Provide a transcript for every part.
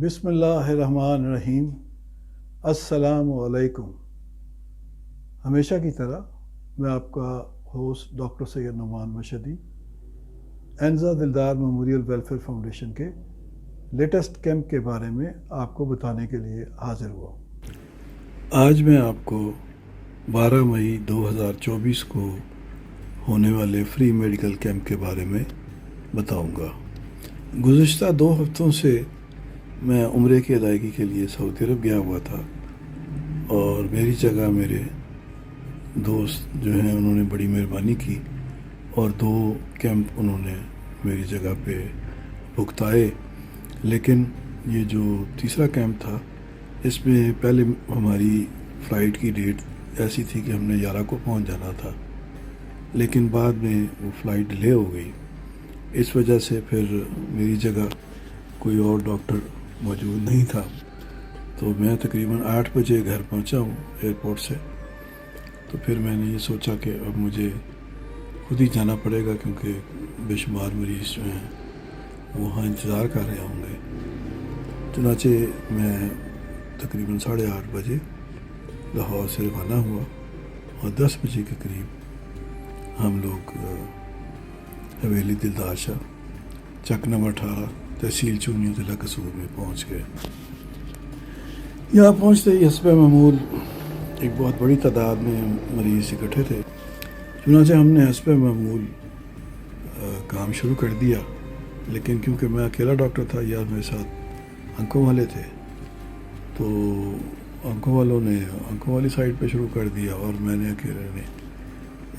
بسم اللہ الرحمن الرحیم۔ السلام علیکم۔ ہمیشہ کی طرح میں آپ کا ہوسٹ ڈاکٹر سید نعمان مشہدی انزا دلدار میموریل ویلفیئر فاؤنڈیشن کے لیٹسٹ کیمپ کے بارے میں آپ کو بتانے کے لیے حاضر ہوا۔ آج میں آپ کو 12 مئی 2024 کو ہونے والے فری میڈیکل کیمپ کے بارے میں بتاؤں گا۔ گزشتہ 2 ہفتوں سے میں عمرے کی ادائیگی کے لیے سعودی عرب گیا ہوا تھا، اور میری جگہ میرے دوست جو ہیں انہوں نے بڑی مہربانی کی اور 2 کیمپ انہوں نے میری جگہ پہ بھگتائے۔ لیکن یہ جو تیسرا کیمپ تھا اس میں پہلے ہماری فلائٹ کی ڈیٹ ایسی تھی کہ ہم نے 11 کو پہنچ جانا تھا، لیکن بعد میں وہ فلائٹ ڈیلے ہو گئی۔ اس وجہ سے پھر میری جگہ کوئی اور ڈاکٹر موجود نہیں تھا، تو میں تقریباً 8 بجے گھر پہنچا ہوں ایئرپورٹ سے۔ تو پھر میں نے یہ سوچا کہ اب مجھے خود ہی جانا پڑے گا، کیونکہ بے شمار مریض جو ہیں وہاں انتظار کر رہے ہوں گے۔ چنانچہ میں تقریباً 8:30 بجے لاہور سے روانہ ہوا، اور 10 بجے کے قریب ہم لوگ حویلی دلدار شاہ چک نمبر 18 تحصیل چونی ضلع قصور میں پہنچ گئے۔ یہاں پہنچتے ہی حسب معمول ایک بہت بڑی تعداد میں مریض اکٹھے تھے، چنانچہ ہم نے حسب معمول کام شروع کر دیا۔ لیکن کیونکہ میں اکیلا ڈاکٹر تھا، یا میرے ساتھ آنکھوں والے تھے، تو آنکھوں والوں نے آنکھوں والی سائڈ پہ شروع کر دیا، اور میں نے اکیلے نے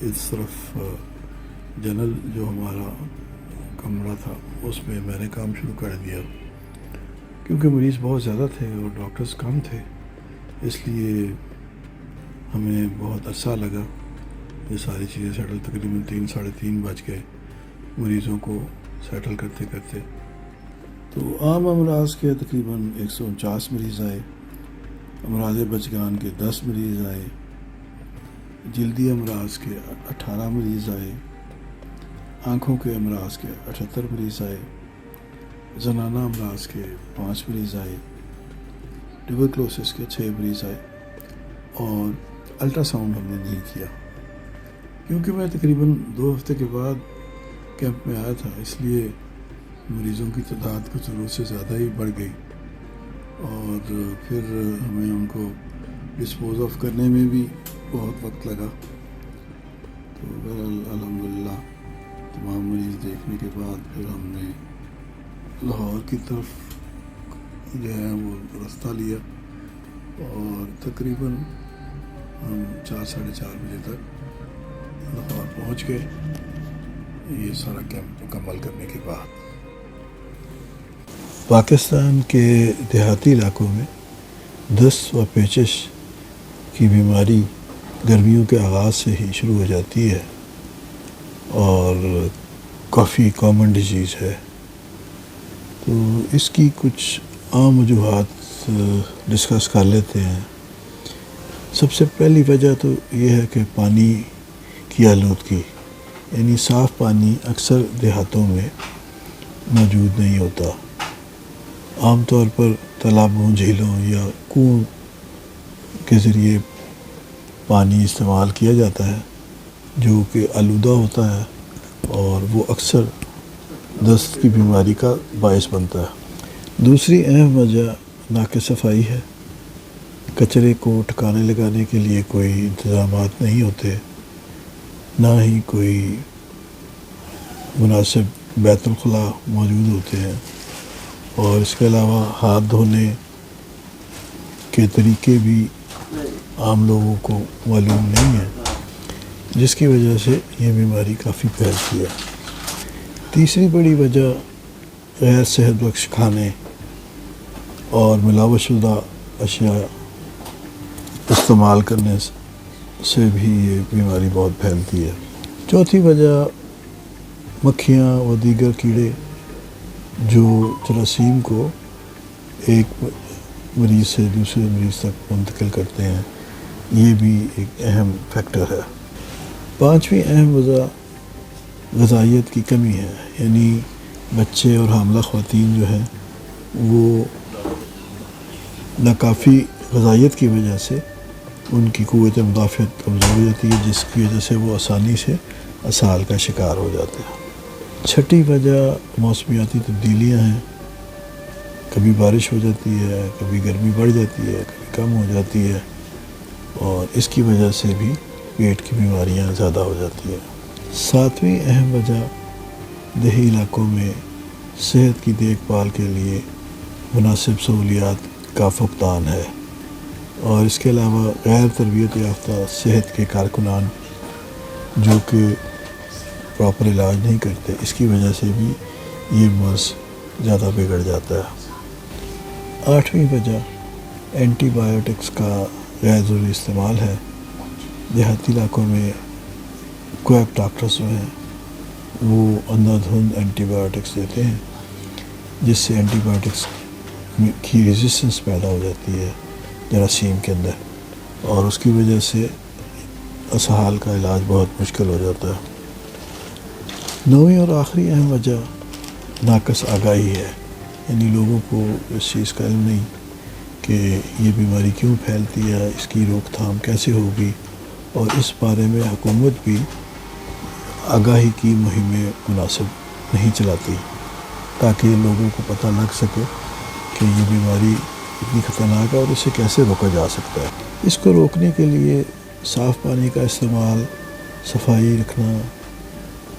اس طرف جنرل جو ہمارا کمرہ تھا اس میں نے کام شروع کر دیا۔ کیونکہ مریض بہت زیادہ تھے اور ڈاکٹرز کم تھے، اس لیے ہمیں بہت عرصہ لگا یہ ساری چیزیں سیٹل، تقریباً 3 ساڑھے 3 بج گئے مریضوں کو سیٹل کرتے کرتے۔ تو عام امراض کے تقریباً 149 مریض آئے، امراض بچگان کے 10 مریض آئے، جلدی امراض کے 18 مریض آئے، آنکھوں کے امراض کے 78 مریض آئے، زنانہ امراض کے 5 مریض آئے، ٹیوبرکلوسس کے 6 مریض آئے، اور الٹرا ساؤنڈ ہم نے نہیں کیا، کیونکہ میں تقریباً 2 ہفتے کے بعد کیمپ میں آیا تھا، اس لیے مریضوں کی تعداد کچھ ضرورت سے زیادہ ہی بڑھ گئی، اور پھر ہمیں ان کو ڈسپوز آف کرنے میں بھی بہت وقت لگا۔ تو الحمدللہ تمام مریض دیکھنے کے بعد پھر ہم نے لاہور کی طرف جو ہے وہ راستہ لیا، اور تقریباً ہم 4 ساڑھے 4 بجے تک لاہور پہنچ گئے، یہ سارا کیمپ مکمل کرنے کے بعد۔ پاکستان کے دیہاتی علاقوں میں دست و پیچش کی بیماری گرمیوں کے آغاز سے ہی شروع ہو جاتی ہے، اور کافی کامن ڈیزیز ہے۔ تو اس کی کچھ عام وجوہات ڈسکس کر لیتے ہیں۔ سب سے پہلی وجہ تو یہ ہے کہ پانی کی آلودگی، یعنی صاف پانی اکثر دیہاتوں میں موجود نہیں ہوتا۔ عام طور پر تالابوں، جھیلوں یا کنویں کے ذریعے پانی استعمال کیا جاتا ہے، جو کہ آلودہ ہوتا ہے، اور وہ اکثر دست کی بیماری کا باعث بنتا ہے۔ دوسری اہم وجہ ناقص صفائی ہے۔ کچرے کو ٹھکانے لگانے کے لیے کوئی انتظامات نہیں ہوتے، نہ ہی کوئی مناسب بیت الخلاء موجود ہوتے ہیں، اور اس کے علاوہ ہاتھ دھونے کے طریقے بھی عام لوگوں کو معلوم نہیں ہیں، جس کی وجہ سے یہ بیماری کافی پھیلتی ہے۔ تیسری بڑی وجہ غیر صحت بخش کھانے اور ملاوٹ شدہ اشیاء استعمال کرنے سے بھی یہ بیماری بہت پھیلتی ہے۔ چوتھی وجہ مکھیاں و دیگر کیڑے جو جراثیم کو ایک مریض سے دوسرے مریض تک منتقل کرتے ہیں، یہ بھی ایک اہم فیکٹر ہے۔ پانچویں اہم وجہ غذائیت کی کمی ہے، یعنی بچے اور حاملہ خواتین جو ہیں وہ ناکافی غذائیت کی وجہ سے ان کی قوت مدافعت کمزور ہو جاتی ہے، جس کی وجہ سے وہ آسانی سے اسہال کا شکار ہو جاتے ہیں۔ چھٹی وجہ موسمیاتی تبدیلیاں ہیں، کبھی بارش ہو جاتی ہے، کبھی گرمی بڑھ جاتی ہے، کبھی کم ہو جاتی ہے، اور اس کی وجہ سے بھی پیٹ کی بیماریاں زیادہ ہو جاتی ہیں۔ ساتویں اہم وجہ دیہی علاقوں میں صحت کی دیکھ بھال کے لیے مناسب سہولیات کا فقدان ہے، اور اس کے علاوہ غیر تربیت یافتہ صحت کے کارکنان جو کہ پراپر علاج نہیں کرتے، اس کی وجہ سے بھی یہ مرض زیادہ بگڑ جاتا ہے۔ آٹھویں وجہ اینٹی بایوٹکس کا غیر ضروری استعمال ہے۔ دیہاتی علاقوں میں کویک ڈاکٹرز جو ہیں وہ اندھا دھند اینٹی بایوٹکس دیتے ہیں، جس سے اینٹی بایوٹکس کی ریزسٹنس پیدا ہو جاتی ہے جراثیم کے اندر، اور اس کی وجہ سے اسہال کا علاج بہت مشکل ہو جاتا ہے۔ نویں اور آخری اہم وجہ ناقص آگاہی ہے، یعنی لوگوں کو اس چیز کا علم نہیں کہ یہ بیماری کیوں پھیلتی ہے، اس کی روک تھام کیسے ہوگی، اور اس بارے میں حکومت بھی آگاہی کی مہمیں مناسب نہیں چلاتی تاکہ لوگوں کو پتہ لگ سکے کہ یہ بیماری اتنی خطرناک ہے اور اسے کیسے روکا جا سکتا ہے۔ اس کو روکنے کے لیے صاف پانی کا استعمال، صفائی رکھنا،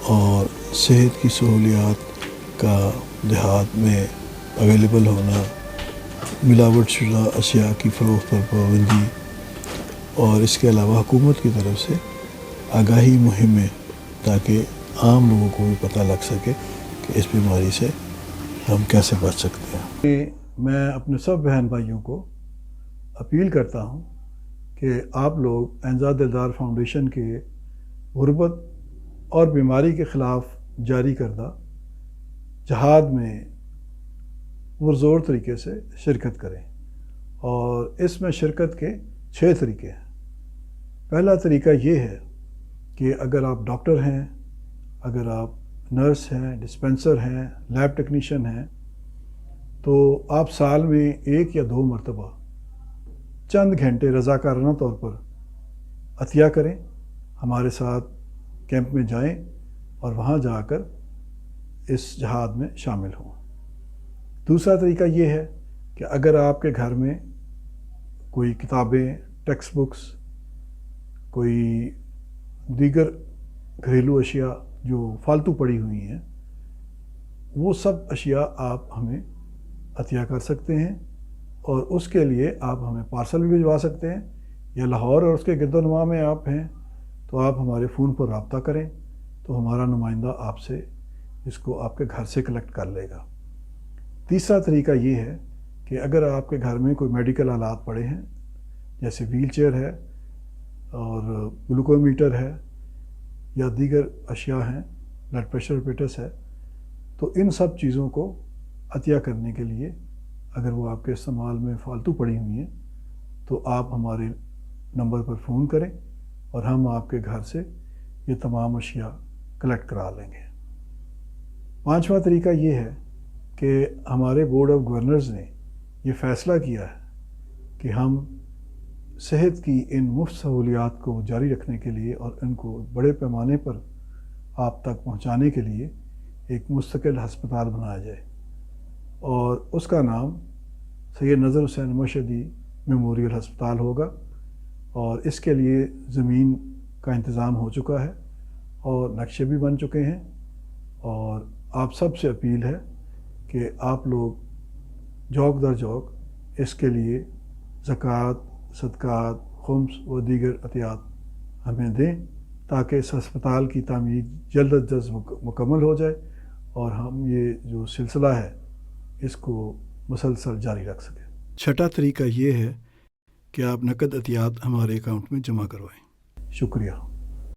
اور صحت کی سہولیات کا دیہات میں اویلیبل ہونا، ملاوٹ شدہ اشیاء کی فروخت پر پابندی، اور اس کے علاوہ حکومت کی طرف سے آگاہی مہمیں تاکہ عام لوگوں کو بھی پتہ لگ سکے کہ اس بیماری سے ہم کیسے بچ سکتے ہیں۔ میں اپنے سب بہن بھائیوں کو اپیل کرتا ہوں کہ آپ لوگ اینزا دلدار فاؤنڈیشن کے غربت اور بیماری کے خلاف جاری کردہ جہاد میں پرزور طریقے سے شرکت کریں، اور اس میں شرکت کے 6 طریقے ہیں۔ پہلا طریقہ یہ ہے کہ اگر آپ ڈاکٹر ہیں، اگر آپ نرس ہیں، ڈسپینسر ہیں، لیب ٹیکنیشین ہیں، تو آپ سال میں 1 یا 2 مرتبہ چند گھنٹے رضاکارانہ طور پر عطیہ کریں، ہمارے ساتھ کیمپ میں جائیں اور وہاں جا کر اس جہاد میں شامل ہوں۔ دوسرا طریقہ یہ ہے کہ اگر آپ کے گھر میں کوئی کتابیں، ٹیکسٹ بکس، کوئی دیگر گھریلو اشیاء جو فالتو پڑی ہوئی ہیں، وہ سب اشیاء آپ ہمیں عطیہ کر سکتے ہیں، اور اس کے لیے آپ ہمیں پارسل بھی بھجوا سکتے ہیں، یا لاہور اور اس کے گرد و نواح میں آپ ہیں تو آپ ہمارے فون پر رابطہ کریں تو ہمارا نمائندہ آپ سے اس کو آپ کے گھر سے کلیکٹ کر لے گا۔ تیسرا طریقہ یہ ہے کہ اگر آپ کے گھر میں کوئی میڈیکل آلات پڑے ہیں، جیسے ویل چیئر ہے اور گلوکومیٹر ہے یا دیگر اشیاء ہیں، بلڈ پریشر پیٹس ہے، تو ان سب چیزوں کو عطیہ کرنے کے لیے اگر وہ آپ کے استعمال میں فالتو پڑی ہوئی ہیں تو آپ ہمارے نمبر پر فون کریں اور ہم آپ کے گھر سے یہ تمام اشیاء کلیکٹ کرا لیں گے۔ پانچواں طریقہ یہ ہے کہ ہمارے بورڈ آف گورنرز نے یہ فیصلہ کیا ہے کہ ہم صحت کی ان مفت سہولیات کو جاری رکھنے کے لیے اور ان کو بڑے پیمانے پر آپ تک پہنچانے کے لیے ایک مستقل ہسپتال بنایا جائے، اور اس کا نام سید نظر حسین مشہدی میموریل ہسپتال ہوگا، اور اس کے لیے زمین کا انتظام ہو چکا ہے اور نقشے بھی بن چکے ہیں، اور آپ سب سے اپیل ہے کہ آپ لوگ جوک در جوک اس کے لیے زکوٰۃ، صدقات، خمس و دیگر عطیات ہمیں دیں تاکہ اس ہسپتال کی تعمیر جلد از جلد مکمل ہو جائے اور ہم یہ جو سلسلہ ہے اس کو مسلسل جاری رکھ سکیں۔ چھٹا طریقہ یہ ہے کہ آپ نقد عطیات ہمارے اکاؤنٹ میں جمع کروائیں۔ شکریہ۔